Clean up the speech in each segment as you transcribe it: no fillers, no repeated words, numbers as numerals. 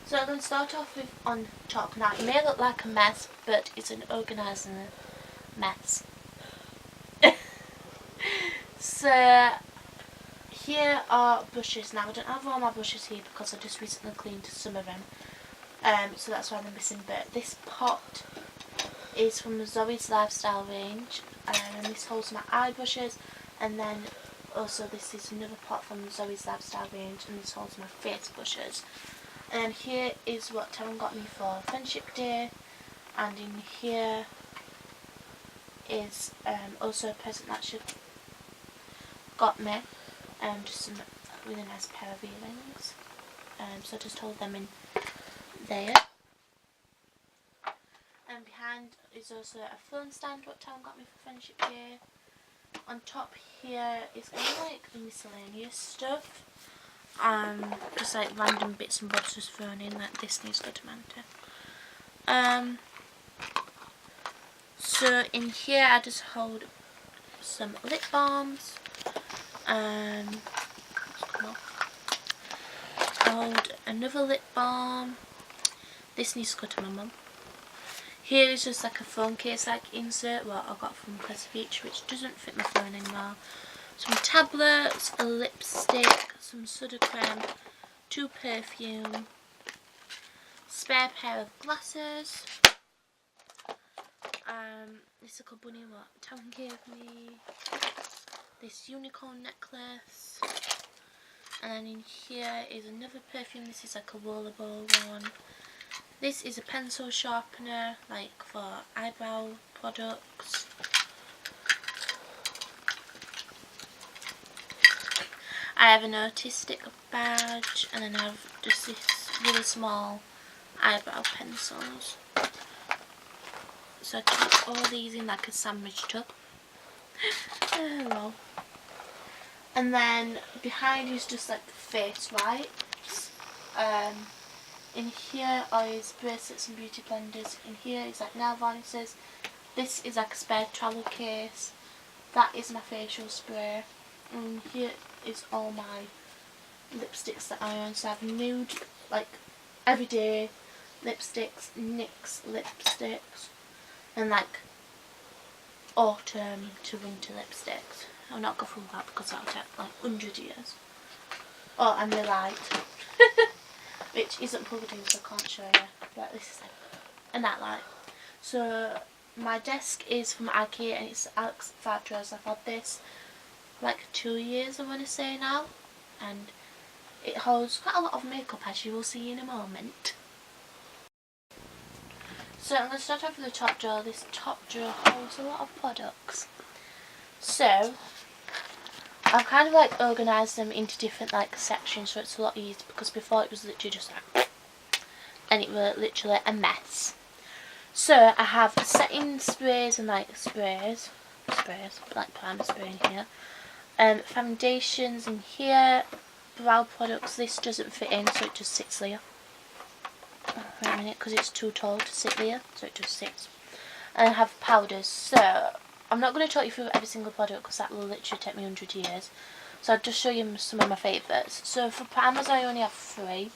So I'm going to start off with on top. Now, it may look like a mess, but it's an organising mess. So, here are brushes. Now, I don't have all my brushes here because I just recently cleaned some of them. So that's why they're missing. But this pot is from the Zoe's Lifestyle range. And this holds my eye brushes. And then also this is another pot from the Zoe's Lifestyle range. And this holds my face brushes. And here is what Taryn got me for Friendship Day, and in here is also a present that she got me, just some really nice pair of earrings, so I just hold them in there. And behind is also a phone stand what Taryn got me for Friendship Day. On top here is kind of like the miscellaneous stuff. Just like random bits and bobs just thrown in, like this needs to go to Manta. So in here I just hold some lip balms. I hold another lip balm. This needs to go to my mum. Here is just like a phone case like insert what I got from Pleasant Beach, which doesn't fit my phone anymore. Some tablets, a lipstick, some Sudocrem, 2 perfume, spare pair of glasses, this little bunny what Taryn gave me, this unicorn necklace, and then in here is another perfume. This is like a rollable one. This is a pencil sharpener, like for eyebrow products. I have an autistic badge, and then I have just this really small eyebrow pencils. So I keep all these in like a sandwich tub. Hello. And then behind is just like face wipes. In here is bracelets and beauty blenders. In here is like nail varnishes. This is like a spare travel case. That is my facial spray. And here is all my lipsticks that I own. So I have nude, like everyday lipsticks, NYX lipsticks, and like autumn to winter lipsticks. I'll not go through that because that'll take like 100 years. Oh, and the light, which isn't plugged in, so I can't show you. But this is it, and that light. So my desk is from IKEA and it's Alex Fatros. I've had this like 2 years, I want to say now, and it holds quite a lot of makeup, as you will see in a moment. So I'm going to start off with the top drawer. This top drawer holds a lot of products. So I've kind of like organised them into different like sections, so it's a lot easier, because before it was literally just like, and it was literally a mess. So I have setting sprays and like sprays like primer spray in here. Foundations in here, brow products. This doesn't fit in, so it just sits there. Wait a minute, because it's too tall to sit there, so it just sits. And I have powders. So I'm not going to talk you through every single product because that will literally take me 100 years. So I'll just show you some of my favourites. So for primers I only have 3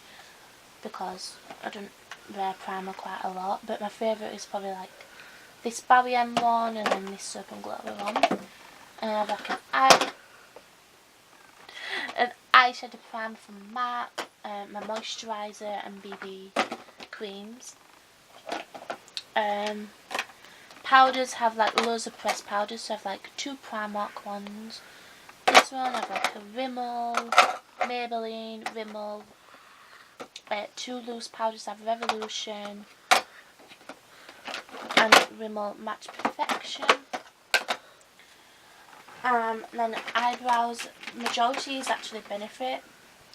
because I don't wear primer quite a lot. But my favourite is probably like this Barry M one and then this Soap and Glory one. And I have like an eyeshadow primer from MAC, my moisturiser and BB creams. Powders have like loads of pressed powders, so I have like 2 Primark ones. This one I have like a Rimmel, Maybelline, Rimmel, 2 loose powders. I have Revolution and Rimmel Match Perfection. Then eyebrows, majority is actually Benefit,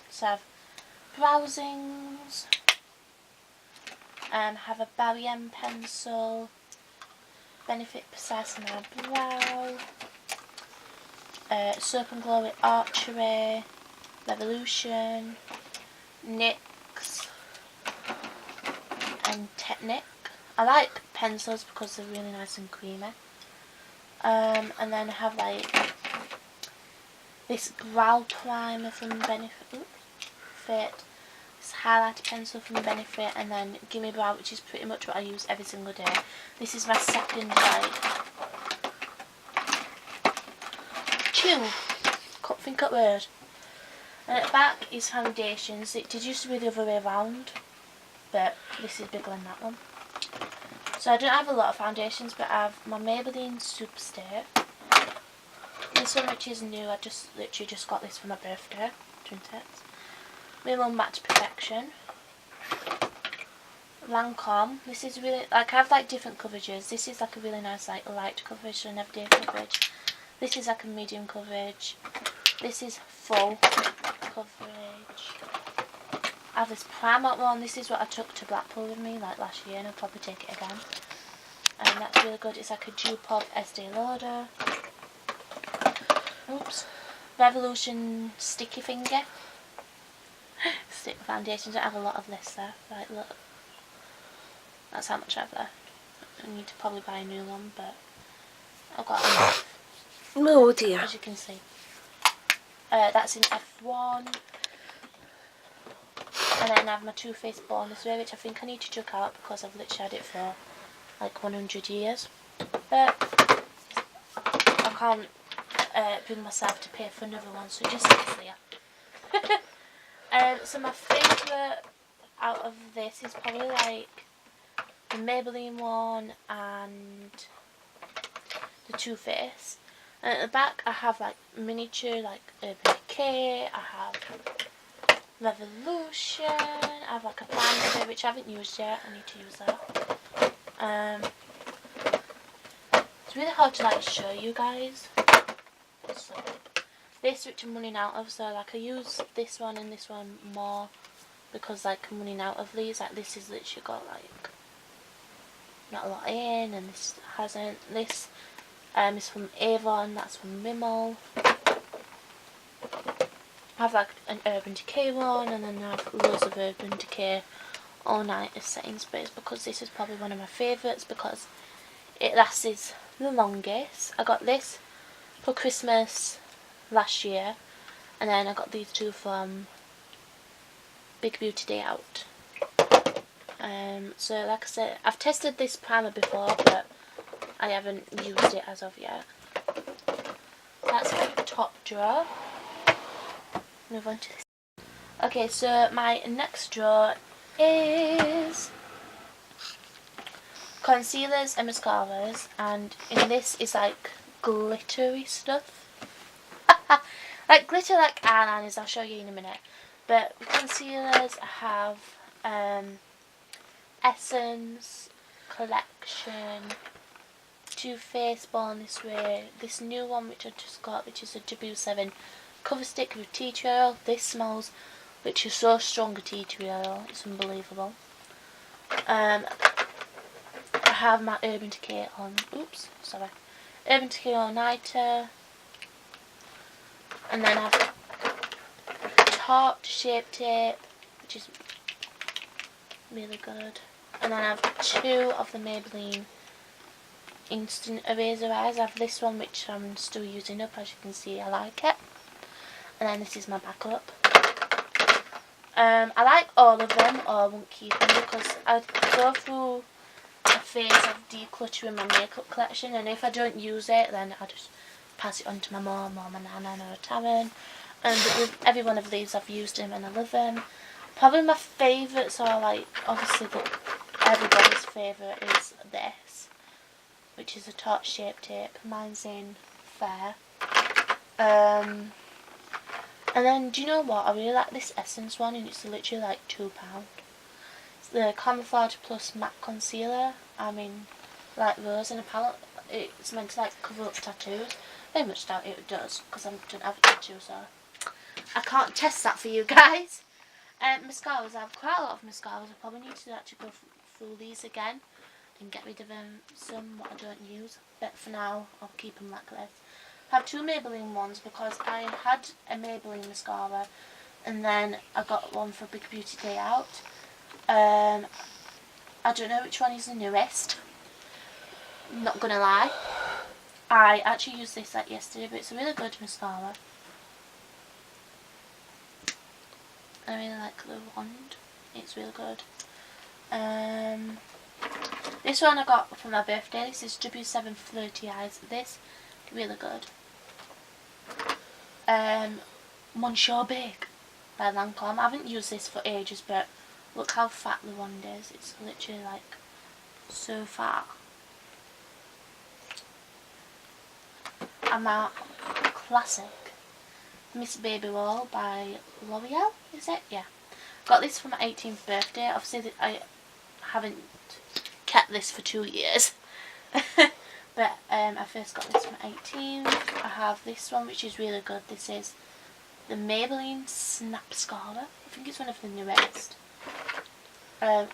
so I have Browsings, have a Barry M pencil, Benefit Precise on my brow, Soap and Glory Archery, Revolution, NYX and Technic. I like pencils because they're really nice and creamy. And then I have like this brow primer from Benefit. this highlighter pencil from Benefit, and then Gimme Brow, which is pretty much what I use every single day. This is my second can't think of word. And at the back is foundations. It did used to be the other way around, but this is bigger than that one. So I don't have a lot of foundations, but I have my Maybelline Superstay. This one, which is new, I literally just got this for my birthday, 26. Maybelline Matte Perfection. Lancome. This is really, like, I have like different coverages. This is like a really nice like light coverage, so an everyday coverage. This is like a medium coverage. This is full coverage. I have this Primark one. This is what I took to Blackpool with me like last year, and I'll probably take it again. And that's really good. It's like a Dupop SD Lauder. Oops. Revolution Sticky Finger. Stick foundations. I have a lot of this there. Like, look. That's how much I have there. I need to probably buy a new one, but I've got enough. Oh dear. As you can see. That's in F1. And then I have my Too Faced Born This Way, which I think I need to chuck out because I've literally had it for like 100 years. But I can't bring myself to pay for another one, so it just sits there. So my favourite out of this is probably like the Maybelline one and the Too Faced. And at the back I have like miniature, like Urban Decay, I have Revolution, I have like a Fancy, which I haven't used yet, I need to use that. It's really hard to like show you guys. So, this which I'm running out of, so like I use this one and this one more because like I'm running out of these. Like this is literally got like not a lot in, and this hasn't. This is from Avon, that's from Rimmel. I have like an Urban Decay one, and then I have loads of Urban Decay All Night settings, but it's because this is probably one of my favourites because it lasts the longest. I got this for Christmas last year, and then I got these two from Big Beauty Day Out. So like I said, I've tested this primer before, but I haven't used it as of yet. That's my top drawer. Move on to this. Okay, so my next drawer is concealers and mascaras, and in this is like glittery stuff. Like glitter like eyeliners, I'll show you in a minute. But concealers, I have Essence Collection, Too Faced Born This Way, this new one which I just got, which is a W7 cover stick with tea tree oil. This smells which is so strong, a tea tree oil, it's unbelievable. I have my Urban Decay Urban Decay All Nighter, and then I have Tarte Shape Tape, which is really good, and then I have two of the Maybelline Instant Eraser Eyes. I have this one which I'm still using up, as you can see. I like it. And then this is my backup. I like all of them, or I won't keep them because I go through a phase of decluttering my makeup collection, and if I don't use it then I just pass it on to my mum or my nana or Taryn. And with every one of these I've used them and I love them. Probably my favourites are like, obviously everybody's favourite is this, which is a Tarte Shape Tape. Mine's in Fair. And then, do you know what? I really like this Essence one, and it's literally like £2. It's the Camouflage Plus Matte Concealer. I mean, like rose in a palette. It's meant to like cover up tattoos. Very much doubt it does, because I don't have a tattoo, so I can't test that for you guys. Mascaras, I have quite a lot of mascaras. I probably need to actually go through these again and get rid of some what I don't use. But for now, I'll keep them like this. I have two Maybelline ones because I had a Maybelline mascara and then I got one for Big Beauty Day Out. I don't know which one is the newest, I'm not gonna lie. I actually used this like yesterday, but it's a really good mascara. I really like the wand. It's really good. This one I got for my birthday. This is W7 Flirty Eyes. This, really good. Monsieur Big by Lancome. I haven't used this for ages, but look how fat the wand is. It's literally like so fat. And my classic Miss Baby Wall by L'Oreal, is it? Yeah. Got this for my 18th birthday. Obviously I haven't kept this for 2 years. But I first got this for my 18th. I have this one which is really good. This is the Maybelline Snap Scaler. I think it's one of the newest.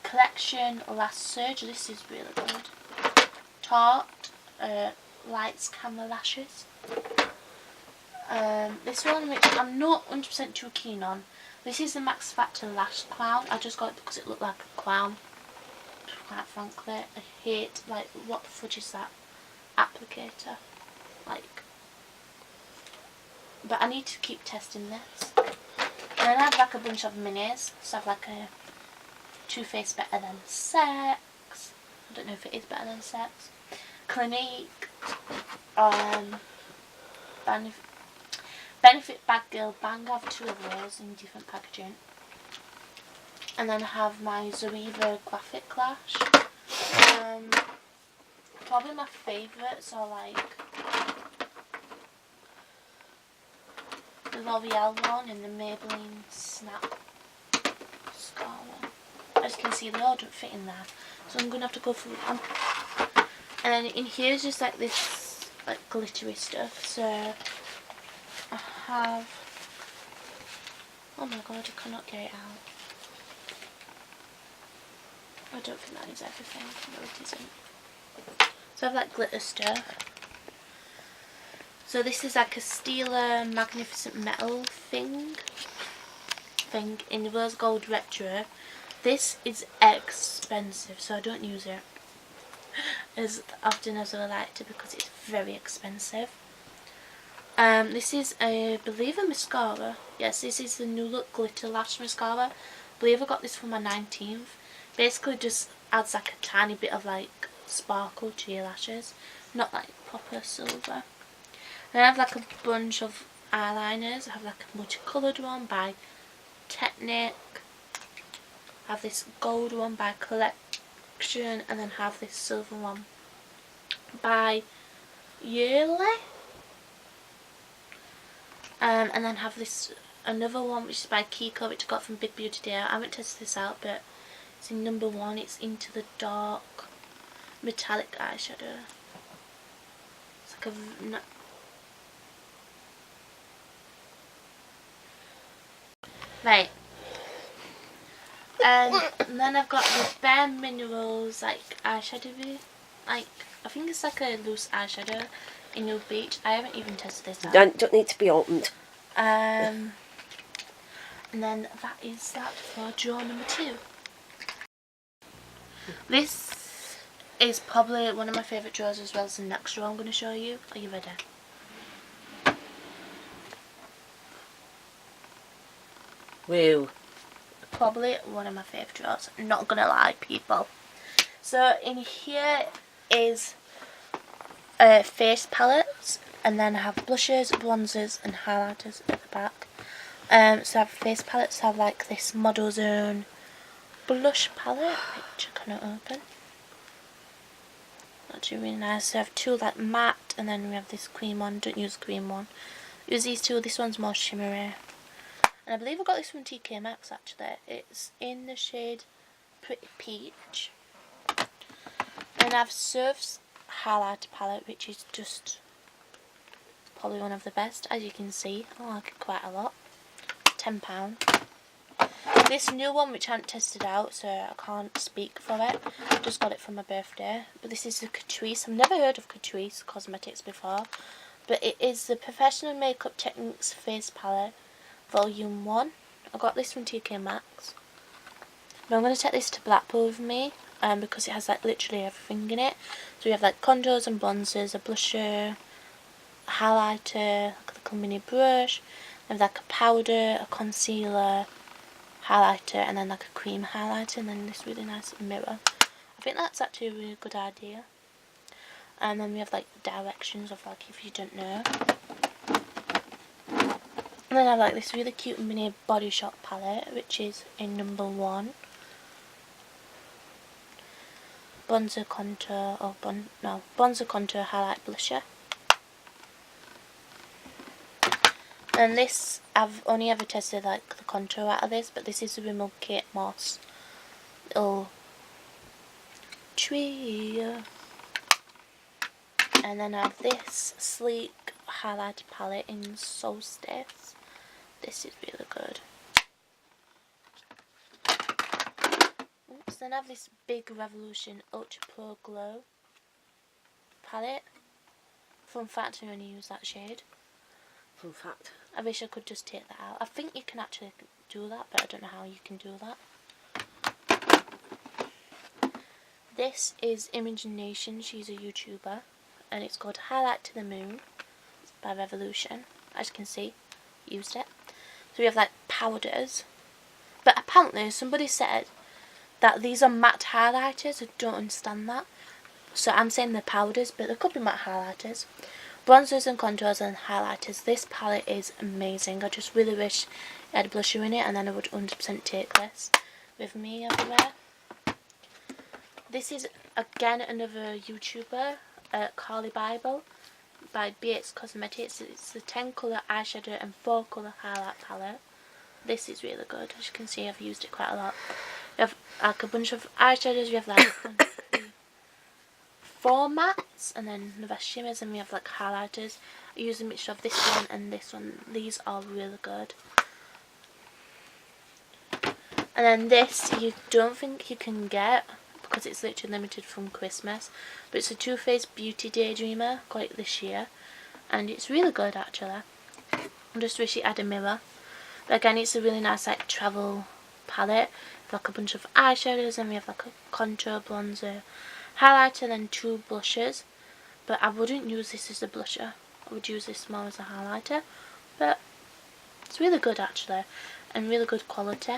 Collection Last Surge. This is really good. Tarte Lights Camera Lashes. This one which I'm not 100% too keen on. This is the Max Factor Lash Clown. I just got it because it looked like a clown. Quite frankly, I hate, like, what the fudge is that applicator? Like, but I need to keep testing this. And then I have like a bunch of minis. So I have like a Too Faced Better Than Sex. I don't know if it is better than sex. Clinique. Benefit Bad Girl Bang. I have 2 of those in different packaging. And then I have my Zoeva Graphic Lash. Probably my favourites are like the L'Oreal one and the Maybelline Snap Scaler. As you can see, they all don't fit in there, so I'm going to have to go through them. And then in here is just like this like glittery stuff. So I have, oh my god, I cannot get it out. I don't think that is everything. No, it isn't. So I have like glitter stuff. So this is like a Stila Magnificent Metal thing in Rose Gold Retro. This is expensive, so I don't use it as often as I would like to because it's very expensive. This is, I believe, a mascara. Yes, this is the New Look Glitter Lash Mascara. I believe I got this for my 19th. Basically just adds like a tiny bit of like sparkle to your lashes, not like proper silver. And I have like a bunch of eyeliners. I have like a multicoloured one by Technic. I have this gold one by Collection, and then have this silver one by Yearly. And then have this another one which is by Kiko, which I got from Big Beauty Day. I haven't tested this out, but it's in number 1. It's Into the Dark metallic eyeshadow. It's like a right. And then I've got the Bare Minerals like eyeshadow. Like, I think it's like a loose eyeshadow in Nude Beach. I haven't even tested this out. Don't need to be opened. And then that is that for drawer number 2. This is probably one of my favourite drawers as well as the next drawer I'm going to show you. Are you ready? Woo. Probably one of my favourite drawers. I'm not going to lie, people. So in here is face palettes, and then I have blushes, bronzers and highlighters at the back. So I have face palettes. I have like this Model Zone blush palette, which I cannot open. Actually really nice. So I have 2 like matte, and then we have this cream one. Don't use the cream one. Use these 2. This one's more shimmery. And I believe I got this from TK Maxx actually. It's in the shade Pretty Peach. And I have Surf's highlighter palette, which is just probably one of the best. As you can see, I like it quite a lot. £10. This new one, which I haven't tested out, so I can't speak for it. Just got it for my birthday. But this is the Catrice. I've never heard of Catrice Cosmetics before. But it is the Professional Makeup Techniques Face Palette Volume 1. I got this from TK Maxx. But I'm going to take this to Blackpool with me. Because it has like literally everything in it. So we have like contours and bronzers, a blusher, a highlighter, like a little mini brush. We have like a powder, a concealer, highlighter and then like a cream highlighter and then this really nice mirror. I think that's actually a really good idea. And then we have like directions of like if you don't know. And then I have like this really cute mini Body Shop palette, which is in number 1. Bronzer contour or bronzer contour highlight blusher. And this, I've only ever tested like the contour out of this, but this is the Rimmel Kate Moss little trio. And then I have this sleek highlighter palette in Solstice. This is really good. Oops, then I have this Big Revolution Ultra Pro Glow palette. Fun fact, I only use that shade. Fun fact. I wish I could just take that out. I think you can actually do that, but I don't know how you can do that. This is Imogen Nation. She's a YouTuber. And it's called Highlight to the Moon. It's by Revolution. As you can see, used it. So we have like powders. But apparently somebody said that these are matte highlighters. I don't understand that. So I'm saying they're powders, but they could be matte highlighters. Bronzers and contours and highlighters. This palette is amazing. I just really wish it had a blusher in it, and then I would 100% take this with me everywhere. This is again another YouTuber, Carly Bible by BX Cosmetics. It's the 10 colour eyeshadow and 4 colour highlight palette. This is really good. As you can see, I've used it quite a lot. We have like a bunch of eyeshadows. We have like 4 mattes and then the rest shimmers, and we have like highlighters. I use a mixture of this one and this one. These are really good. And then this you don't think you can get because it's literally limited from Christmas, but it's a Too Faced Beauty Daydreamer. Got it this year and it's really good actually. I just wish it had a mirror. But again, it's a really nice like travel palette. Like a bunch of eyeshadows, and we have like a contour, bronzer, highlighter, and then 2 blushes. But I wouldn't use this as a blusher. I would use this more as a highlighter. But it's really good actually, and really good quality.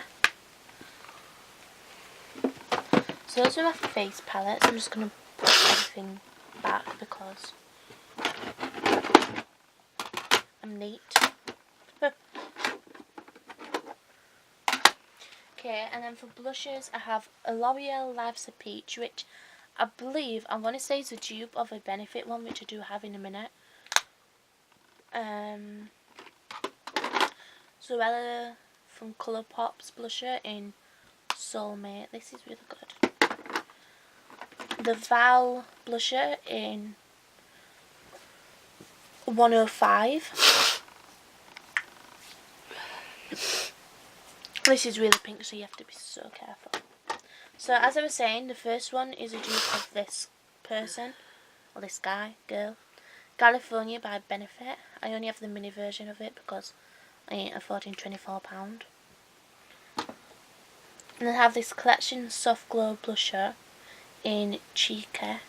So those are my face palettes. I'm just going to put everything back because I'm neat. Okay, and then for blushes I have a L'Oreal Life's a Peach, which I believe, I want to say is a dupe of a Benefit one, which I do have in a minute. Zoella from Colourpop's blusher in Soulmate. This is really good. The Val blusher in 105. This is really pink, so you have to be so careful. So as I was saying, the first one is a dupe of this person, or this guy, girl. California by Benefit. I only have the mini version of it because I ain't affording £24. And then I have this Collection Soft Glow blusher in Cheeky,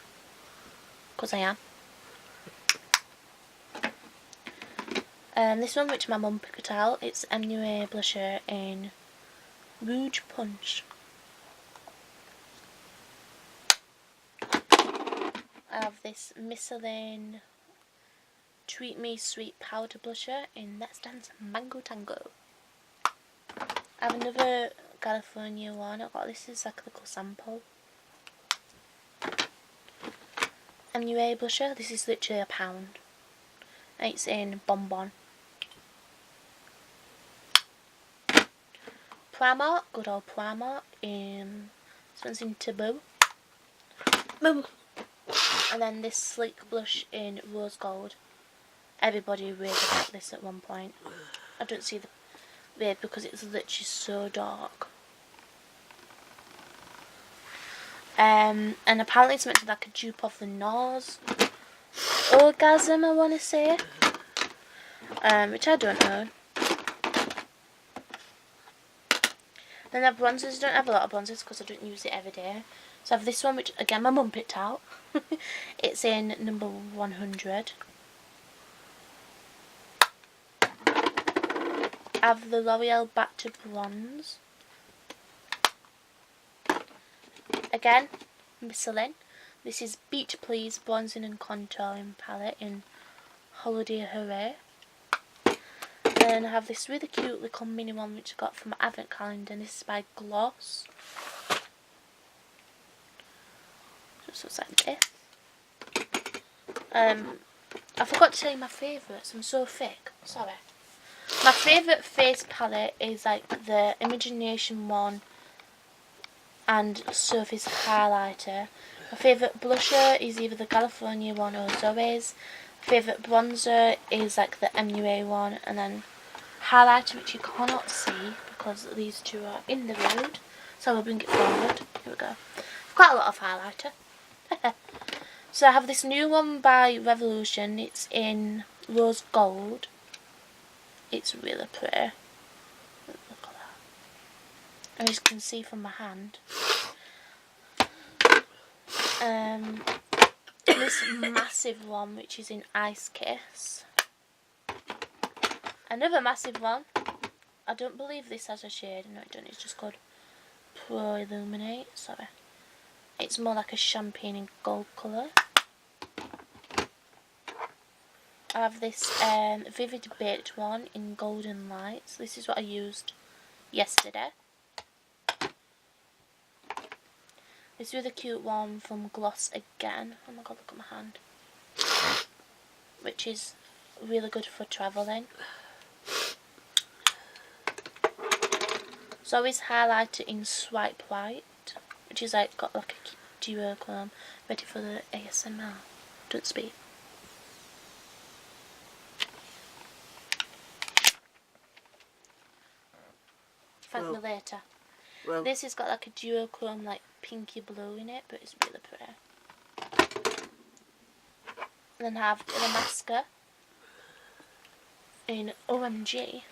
because I am. This one, which my mum picked out, it's MUA blusher in Rouge Punch. I have this Michelin Treat Me Sweet powder blusher in Let's Dance Mango Tango. I have another California one. I got this as like a little sample. MUA blusher. This is literally £1. And it's in Bonbon. Primark, good old Primark. This one's in Taboo. And then this sleek blush in Rose Gold. Everybody raved about this at one point. I don't see the rave because it's literally so dark. And apparently it's meant to be like a dupe of the NARS Orgasm, I want to say. Which I don't know. Then I have bronzers. I don't have a lot of bronzers because I don't use it every day. So I have this one, which again my mum picked out. It's in number 100. I have the L'Oreal Back to Bronze. again, Michelin. This is Beach Please Bronzing and Contouring Palette in Holiday Hooray. Then I have this really cute little mini one which I got from my advent calendar, and this is by Gloss. Just looks like this. I forgot to tell you my favourites. I'm so thick. Sorry. My favourite face palette is like the Imagination one and Surface highlighter. My favourite blusher is either the California one or Zoe's. My favourite bronzer is like the MUA one, and then highlighter, which you cannot see because these two are in the road. So I'll bring it forward. Here we go. Quite a lot of highlighter. So I have this new one by Revolution. It's in rose gold. It's really pretty. Look at that. And as you can see from my hand. This massive one, which is in Ice Kiss. Another massive one. I don't believe this has a shade. No, it doesn't. It's just called Pro Illuminate. Sorry. It's more like a champagne and gold colour. I have this Vivid Baked one in Golden Lights. This is what I used yesterday. This really cute one from Gloss again. Oh my god, look at my hand. Which is really good for travelling. Zoe's highlighter in Swipe White, which is like got like a duochrome, ready for the ASMR. Don't speak. Thank me later. Well, this has got like a duochrome, like pinky blue in it, but it's really pretty. And then I have the Masker in OMG.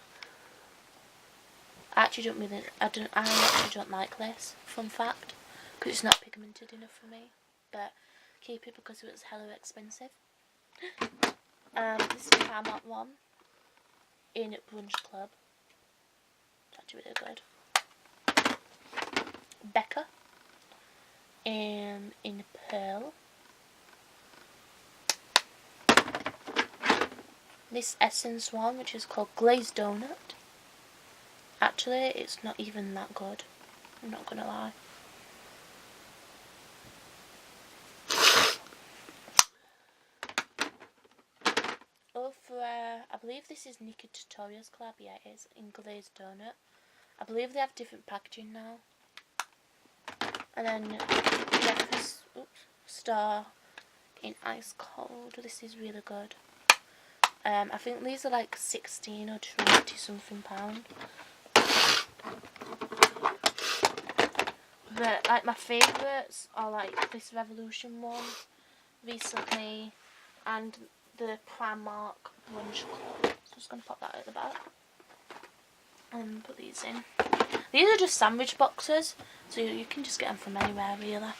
I actually don't like this. Fun fact, because it's not pigmented enough for me. But keep it because it was hella expensive. This is the Primark one in Brunch Club. It's actually really good. Becca in Pearl. This Essence one, which is called Glazed Donut. Actually, it's not even that good. I'm not gonna lie. Oh, for I believe this is Nika Tutorials collab. Yeah, it is in Glazed Donut. I believe they have different packaging now. And then Jeffree Star in Ice Cold. This is really good. I think these are like 16 or 20 something pound. But like my favourites are like this Revolution one recently and the Primark Brunch Club. So I'm just going to pop that at the back and put these in. These are just sandwich boxes, so you can just get them from anywhere really.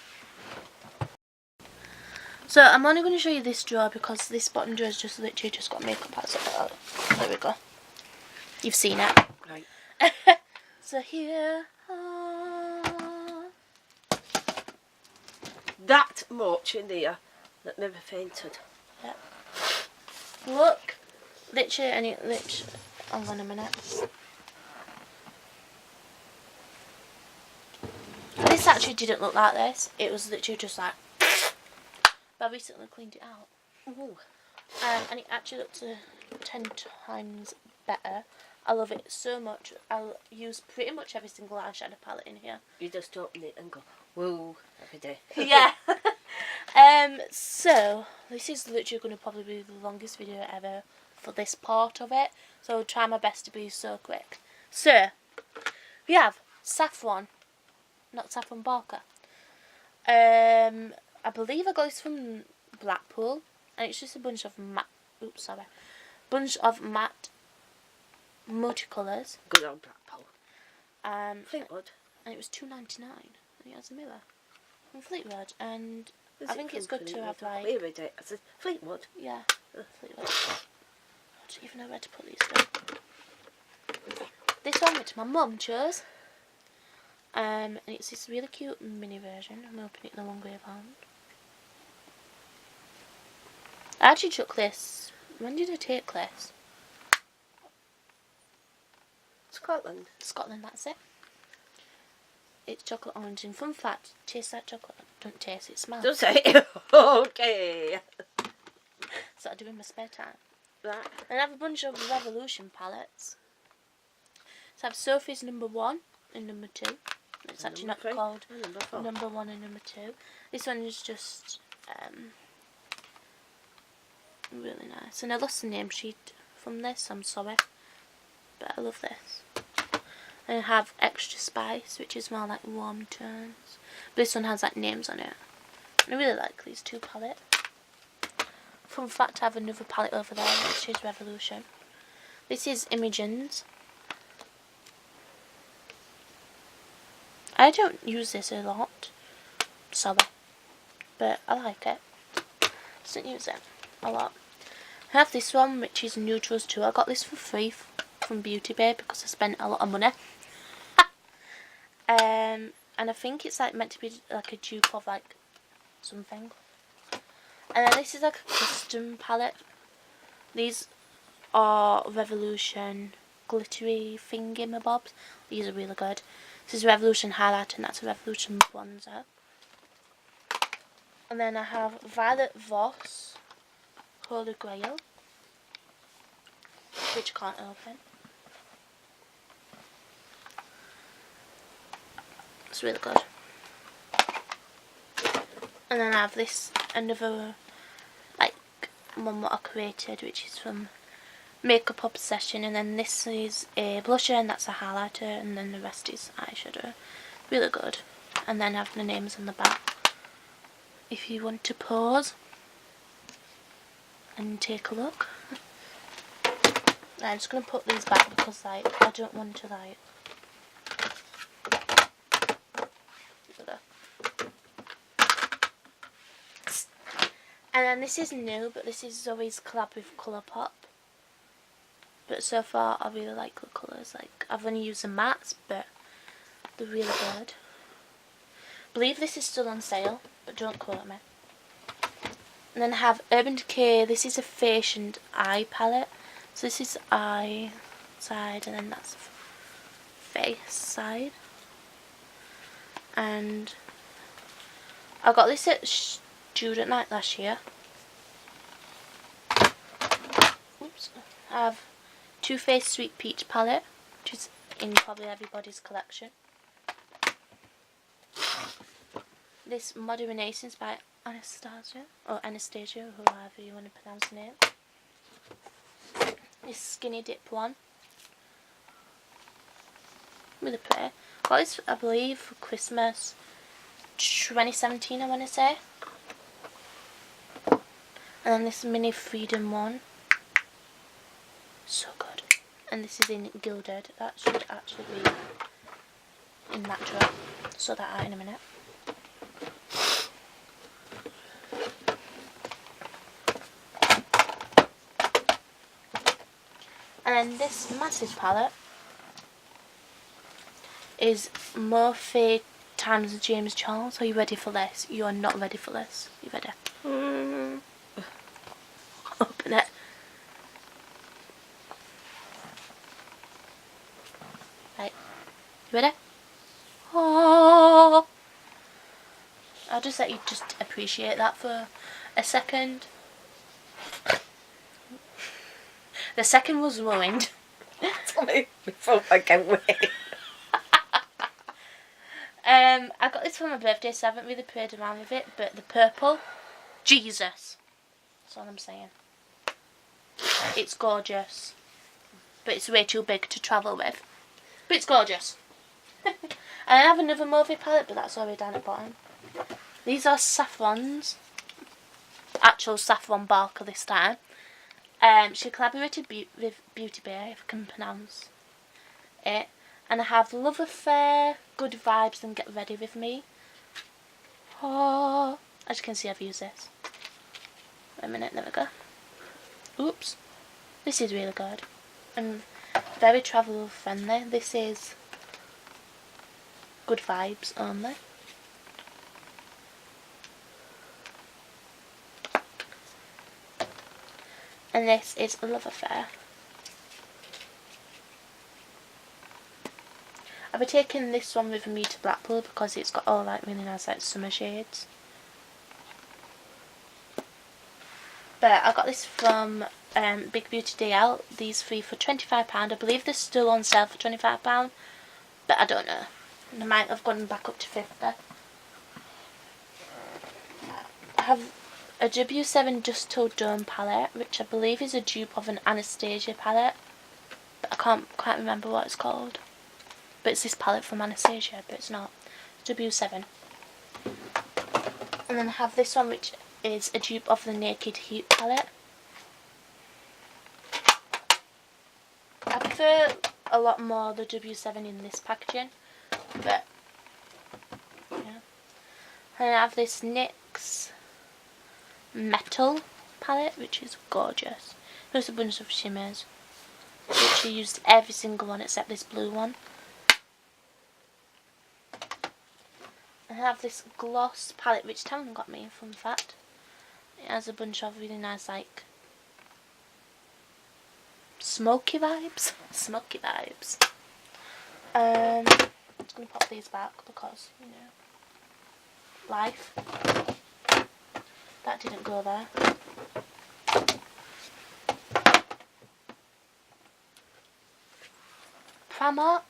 So I'm only going to show you this drawer because this bottom drawer has just literally just got makeup pads. There we go. You've seen it. Right. So here. That much in there that never fainted. Yep. Look. Literally, and it literally. Hang on a minute. This actually didn't look like this. It was literally just like. But I recently cleaned it out. Ooh. And it actually looks 10 times better. I love it so much. I'll use pretty much every single eyeshadow palette in here. You just open it and go, whoa, every day. Yeah. So this is literally going to probably be the longest video ever for this part of it. So I'll try my best to be so quick. So we have Saffron, not Saffron Barker. I believe I got this from Blackpool, and it's just a bunch of matte multicolours. Good old Blackpool. Fleetwood. And it was £2.99. And it has a mirror from Fleetwood, and Is I it think from it's good to Fleetwood? have like Where is it? I said Fleetwood. yeah, Fleetwood. I don't even know where to put these down. This one which my mum chose. And it's this really cute mini version. I'm opening it the long way around. I actually took this. When did I take this? Scotland. Scotland, that's it. It's chocolate orange, and fun fact, taste that chocolate. Don't taste it, smell. Does it? Okay. That's what I do in my spare time. Right. And I have a bunch of Revolution palettes. So I have Sophie's number 1 and number 2. It's actually not Number 3 called and number 4. number 1 and number 2. This one is just really nice. And I lost the name sheet from this, I'm sorry. But I love this. And I have Extra Spice, which is more like warm tones. But this one has like names on it. And I really like these two palettes. Fun fact, I have another palette over there, which is Revolution. This is Imogen's. I don't use this a lot, sorry, but I like it. Just don't use it a lot. I have this one, which is Neutrals too. I got this for free from Beauty Bay because I spent a lot of money. And I think it's like meant to be like a dupe of like something. And then this is like a custom palette. These are Revolution glittery thingamabobs. These are really good. This is Revolution highlighter and that's a Revolution bronzer. And then I have Violet Voss Holy Grail, which I can't open. It's really good. And then I have this, another like one that I created, which is from Makeup Obsession, and then this is a blusher and that's a highlighter, and then the rest is eyeshadow. Really good. And then I have the names on the back if you want to pause and take a look. I'm just going to put these back because like I don't want to like and then this is new, but this is Zoe's collab with Colourpop. But so far I really like the colours. Like I've only used the mattes, but they're really good. I believe this is still on sale, but don't quote me. And then I have Urban Decay. This is a face and eye palette. So this is eye side and then that's face side. And I got this at Student Night last year. Oops. I have Too Faced Sweet Peach palette, which is in probably everybody's collection. This Modern Renaissance by Anastasia, or Anastasia, however you want to pronounce the name. This Skinny Dip one. Really pretty. Got this, I believe, for Christmas 2017, I want to say. And then this Mini Freedom one. So good. And this is in Gilded. That should actually be in that drawer. So that out in a minute. And then this massive palette is Morphe times James Charles. Are you ready for this? You are not ready for this. You ready? Open it. Right. You ready? Oh! I'll just let you just appreciate that for a second. The second was ruined. Tell me before I can wait. I got this for my birthday, so I haven't really played around with it, but the purple, Jesus. That's all I'm saying. It's gorgeous. But it's way too big to travel with. But it's gorgeous. And I have another Morphe palette, but that's already down at the bottom. These are saffrons. Actual saffron Barker this time. She collaborated with Beauty Bay, if I can pronounce it. And I have Love Affair, Good Vibes and Get Ready With Me. Oh, as you can see, I've used this. Wait a minute, there we go. Oops. This is really good. And very travel friendly. This is good vibes only. And this is Love Affair. I'll be taking this one with me to Blackpool because it's got all like really nice like summer shades. But I got this from Big Beauty DL. These three for £25. I believe they're still on sale for £25, but I don't know. They might have gone back up to £50. I have a W7 Just Till Dawn palette, which I believe is a dupe of an Anastasia palette, but I can't remember what it's called. But it's this palette from Anastasia, but it's not. It's W7. And then I have this one, which is a dupe of the Naked Heat palette. I prefer a lot more the W7 in this packaging, but yeah. And I have this NYX Metal palette, which is gorgeous. There's a bunch of shimmers. I literally used every single one except this blue one. I have this gloss palette, which Talon got me, fun fact. It has a bunch of really nice, like, smoky vibes. Smoky vibes. I'm just going to pop these back because, you know, life. That didn't go there. Primark.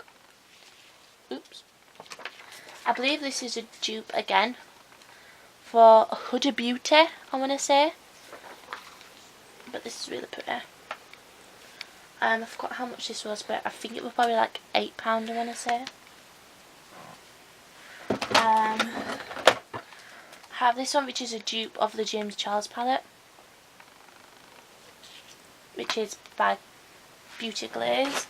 Oops. I believe this is a dupe again for Huda Beauty, I want to say. But this is really pretty. I forgot how much this was, but I think it was probably like £8, I want to say. I have this one, which is a dupe of the James Charles palette, which is by Beauty Glaze.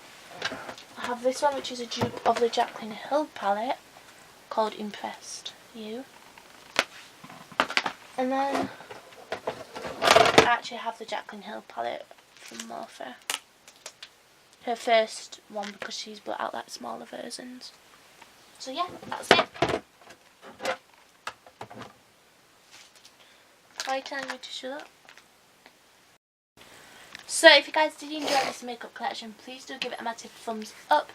I have this one, which is a dupe of the Jaclyn Hill palette, called Impressed You. And then I actually have the Jaclyn Hill palette from Morphe. Her first one, because she's brought out like smaller versions. So yeah, that's it. Why are you telling me to shut up? So if you guys did enjoy this makeup collection, please do give it a massive thumbs up.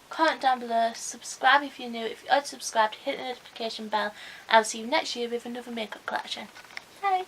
Comment down below, subscribe if you're new. If you're unsubscribed, hit the notification bell. I'll see you next year with another makeup collection. Bye!